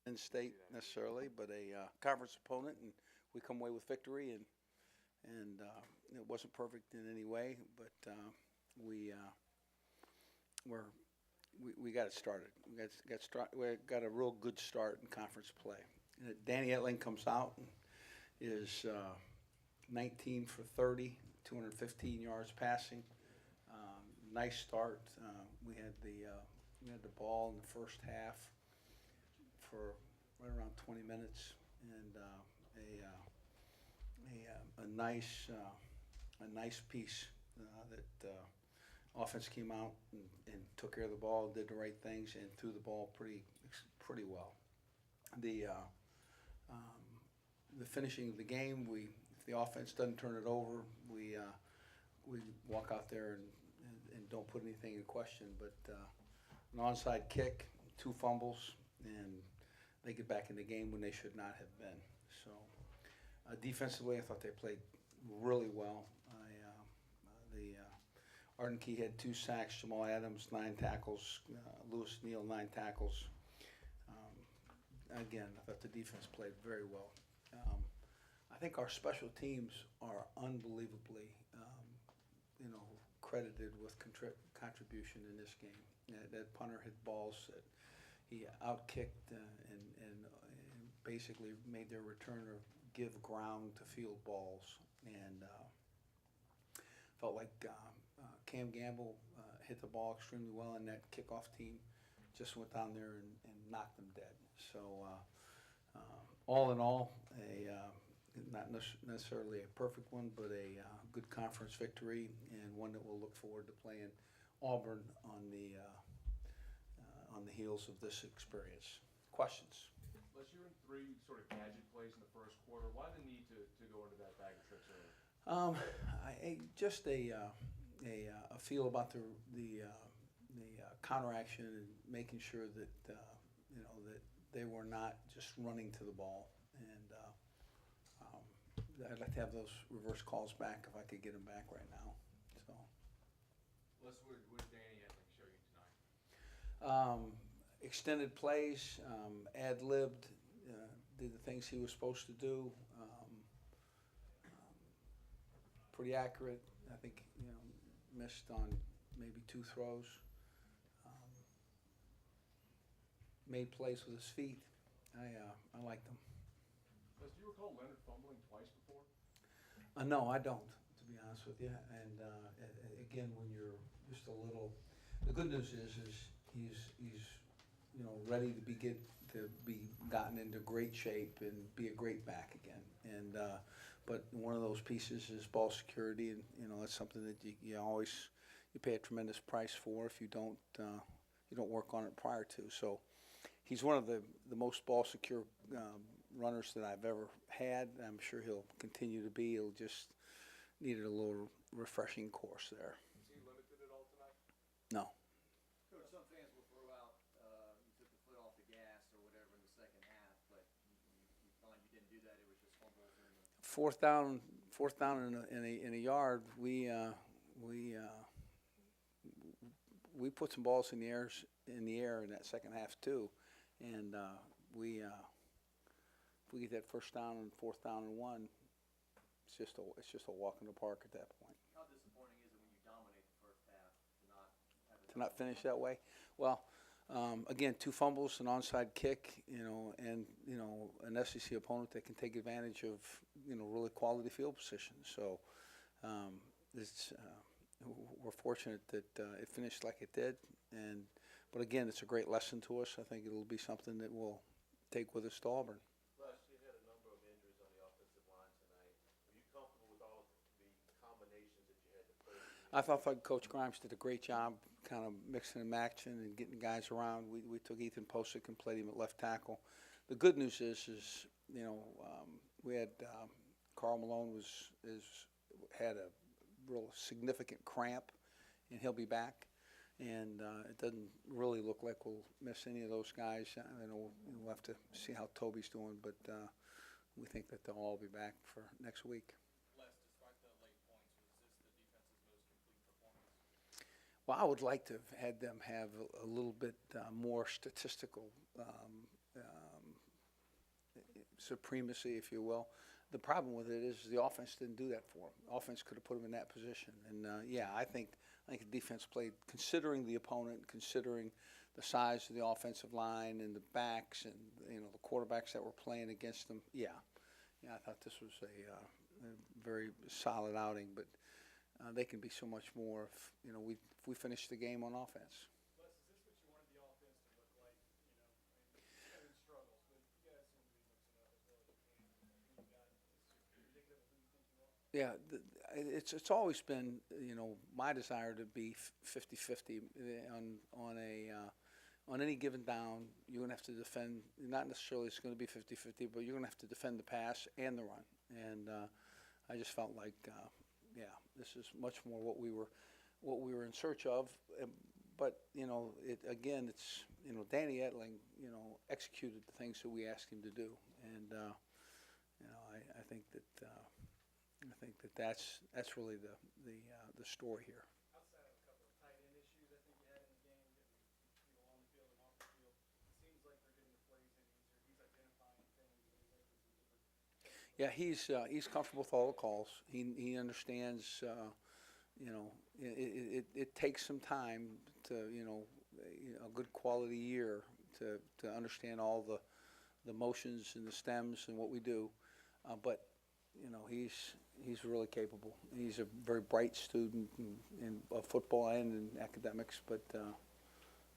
in state necessarily, but a conference opponent, and we come away with victory. And it wasn't perfect in any way, but we were we got it started. We got a real good start in conference play. Danny Etling comes out and is 19 for 30, 215 yards passing. Nice start. We had the ball in the first half for right around 20 minutes, and a nice piece that offense came out and took care of the ball, did the right things, and threw the ball pretty well. The the finishing of the game, if the offense doesn't turn it over, we walk out there and don't put anything in question. But an onside kick, 2 fumbles, and they get back in the game when they should not have been. So defensively, I thought they played really well. Arden Key had 2 sacks, Jamal Adams 9 tackles, Lewis Neal 9 tackles. Again, I thought the defense played very well. I think our special teams are unbelievably, credited with contribution in this game. That punter hit balls that he outkicked and basically made their returner give ground to field balls, and felt like Cam Gamble hit the ball extremely well, and that kickoff team just went down there and knocked them dead. So all in all, not necessarily a perfect one, but a good conference victory, and one that we'll look forward to playing Auburn on the heels of this experience. Questions? Les, you're in 3 sort of gadget plays in the first quarter. Why the need to go into that bag of tricks early? Just a feel about the counteraction and making sure that that they were not just running to the ball, and I'd like to have those reverse calls back if I could get them back right now. So. Les, what did Danny Etling show you tonight? Extended plays, ad-libbed, did the things he was supposed to do. Pretty accurate. I think missed on maybe 2 throws. Made plays with his feet. I liked them. Les, do you recall Leonard fumbling twice before? No, I don't, to be honest with you. And again, when you're just a little, the good news is he's ready to be gotten into great shape and be a great back again. And but one of those pieces is ball security, and that's something that you always pay a tremendous price for if you don't work on it prior to. So he's one of the most ball secure runners that I've ever had. I'm sure he'll continue to be. He'll just needed a little refreshing course there. Was he limited at all tonight? No. Coach, some fans will throw out you took the foot off the gas or whatever in the second half, but you find you didn't do that. It was just fumbles. Fourth down in a yard. We put some balls in the air in that second half too, and if we get that first down and 4th down and 1, it's just a walk in the park at that point. How disappointing is it when you dominate the first half to not finish that way? Well, again, 2 fumbles, an onside kick, and an SEC opponent that can take advantage of really quality field position. So we're fortunate that it finished like it did, but again, it's a great lesson to us. I think it'll be something that we'll take with us to Auburn. Les, you had a number of injuries on the offensive line tonight. Are you comfortable with all of the combinations that you had to play? I thought Coach Grimes did a great job kind of mixing and matching and getting guys around. We took Ethan Posick and played him at left tackle. The good news is we had Carl Malone had a real significant cramp, and he'll be back. And it doesn't really look like we'll miss any of those guys. We'll have to see how Toby's doing, but we think that they'll all be back for next week. Les, despite the late points, was this the defense's most complete performance? Well, I would like to have had them have a little bit more statistical supremacy, if you will. The problem with it is the offense didn't do that for him. Offense could have put him in that position, and I think the defense played, considering the opponent, considering the size of the offensive line and the backs and the quarterbacks that were playing against them. Yeah, I thought this was a very solid outing, but they can be so much more if we finish the game on offense. Les, is this what you wanted the offense to look like? Everyone struggles, but you guys seem to be mixing up as well as you can. Who you got is indicative of who you think you are? Yeah, it's always been my desire to be 50-50 on any given down. You're gonna have to defend. Not necessarily it's going to be 50-50, but you're gonna have to defend the pass and the run. And I just felt like this is much more what we were in search of. But it's Danny Etling executed the things that we asked him to do, and I think that's really the story here. Outside of a couple of tight end issues I think you had in the game, getting people on the field and off the field, it seems like they're getting the plays in easier. He's identifying things and he's making some different. Yeah, he's comfortable with all the calls. He understands. It takes some time to a good quality year to understand all the motions and the stems and what we do, but he's really capable. He's a very bright student in football and in academics, but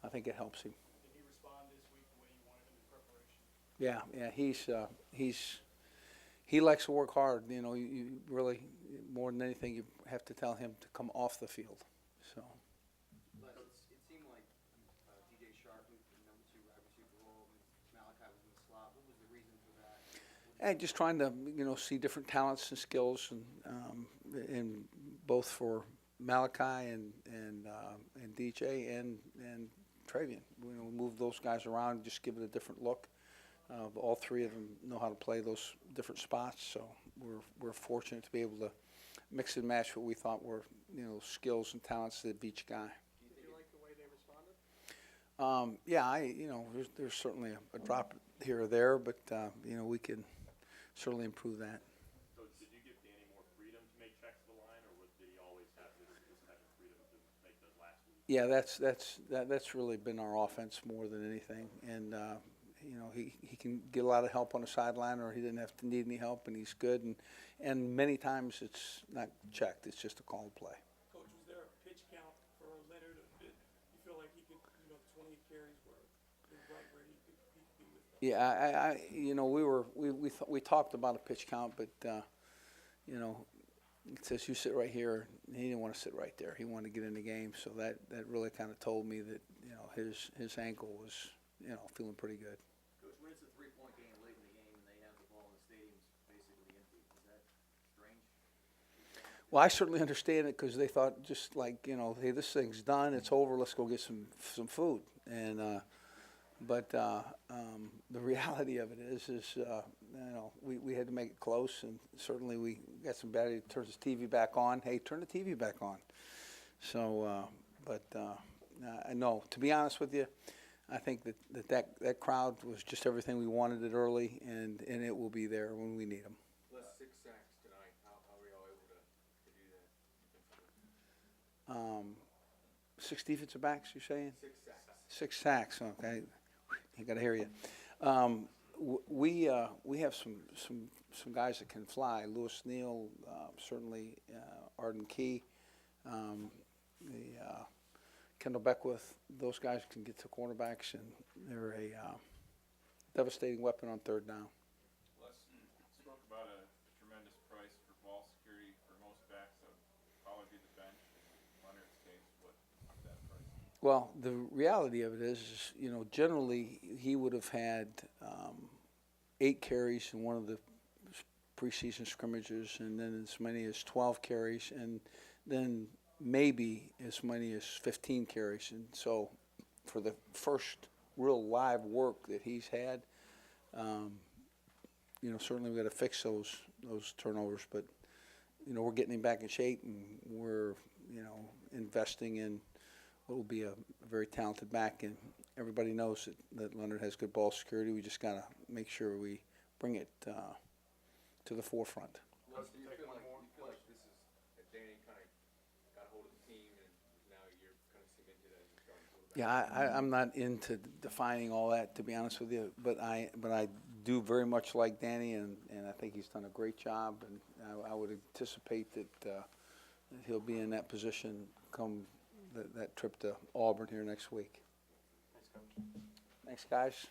I think it helps him. Did he respond this week the way you wanted him in preparation? Yeah, he likes to work hard. You really, more than anything, you have to tell him to come off the field. So. Les, it seemed like DJ Sharp moved to number 2 wide receiver role, and Malachi was in the slot. What was the reason for that? And just trying to see different talents and skills, and both for Malachi and DJ and Travian. Move those guys around, just give it a different look. All three of them know how to play those different spots, so we're fortunate to be able to mix and match what we thought were skills and talents of each guy. Did you like the way they responded? There's certainly a drop here or there, but we can certainly improve that. So did you give Danny more freedom to make checks to the line, or did he always have this type of freedom to make those last week? Yeah, that's really been our offense more than anything, and he can get a lot of help on the sideline, or he didn't have to need any help, and he's good. And many times it's not checked; it's just a called play. Coach, was there a pitch count for Leonard? You feel like he could, 20 carries were right where he could be with them? Yeah, we talked about a pitch count, but it says you sit right here. He didn't want to sit right there. He wanted to get in the game, so that really kind of told me that his ankle was feeling pretty good. Coach, when it's a 3-point game late in the game and they have the ball and the stadium's basically empty, is that strange? Well, I certainly understand it because they thought just like, hey, this thing's done, it's over, let's go get some food. And but the reality of it is we had to make it close, and certainly we got some bad. Turns his TV back on. Hey, turn the TV back on. So, no, to be honest with you, I think that crowd was just everything we wanted it early, and it will be there when we need them. Les, 6 sacks tonight. How are y'all able to do that? 6 defensive backs, you're saying? 6 sacks. 6 sacks. Okay, I got to hear you. We have some guys that can fly. Lewis Neal, certainly Arden Key, Kendall Beckwith. Those guys can get to cornerbacks, and they're a devastating weapon on third down. Les spoke about a tremendous price for ball security for most backs. That would probably be the bench. In Leonard's case, what's that price? Well, the reality of it is, generally he would have had 8 carries in one of the preseason scrimmages, and then as many as 12 carries, and then maybe as many as 15 carries. And so for the first real live work that he's had, certainly we've got to fix those turnovers. But, we're getting him back in shape, and we're, investing in what will be a very talented back. And everybody knows that Leonard has good ball security. We just got to make sure we bring it to the forefront. Les, do you Take feel one like, more, you feel like this is, that Danny kind of got hold of the team and now you're kind of cemented as your starting quarterback? Yeah, I'm not into defining all that, to be honest with you, but I do very much like Danny, and I think he's done a great job, and I would anticipate that he'll be in that position come that trip to Auburn here next week. Thanks, Coach. Thanks, guys.